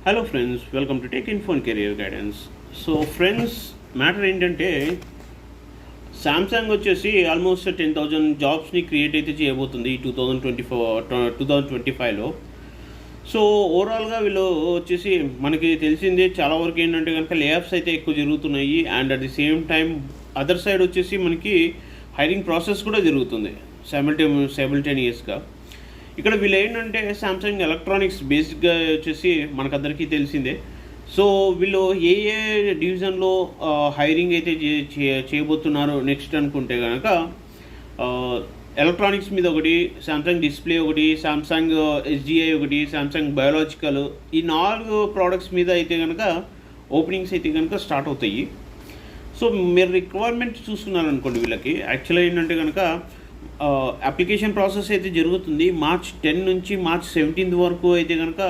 Hello friends, welcome to tech info and career guidance. So friends, matter ఏంటంటే Samsung వచ్చేసి almost 10,000 జాబ్స్ని create అయితే చేయబోతుంది ఈ 2025లో. సో ఓవరాల్గా వీళ్ళు వచ్చేసి మనకి తెలిసిందే, చాలా వరకు ఏంటంటే కనుక లేఆఫ్స్ అయితే ఎక్కువ జరుగుతున్నాయి. And at the same time other side వచ్చేసి మనకి హైరింగ్ ప్రాసెస్ కూడా జరుగుతుంది సైమల్టేనియస్గా. ఇక్కడ వీళ్ళు ఏంటంటే శాంసంగ్ ఎలక్ట్రానిక్స్ బేసిక్గా వచ్చేసి మనకందరికీ తెలిసిందే. సో వీళ్ళు ఏ డివిజన్లో హైరింగ్ అయితే చేయబోతున్నారు నెక్స్ట్ అనుకుంటే కనుక ఎలక్ట్రానిక్స్ మీద ఒకటి, శాంసంగ్ డిస్ప్లే ఒకటి, శాంసంగ్ ఎస్డిఐ ఒకటి, శాంసంగ్ బయోలాజికల్, ఈ 4 ప్రోడక్ట్స్ మీద అయితే కనుక ఓపెనింగ్స్ అయితే కనుక స్టార్ట్ అవుతాయి. సో మీరు రిక్వైర్మెంట్ చూసుకున్నారనుకోండి, వీళ్ళకి యాక్చువల్గా ఏంటంటే కనుక అప్లికేషన్ ప్రాసెస్ అయితే జరుగుతుంది. మార్చ్ 10 నుంచి మార్చ్ 17 వరకు అయితే కనుక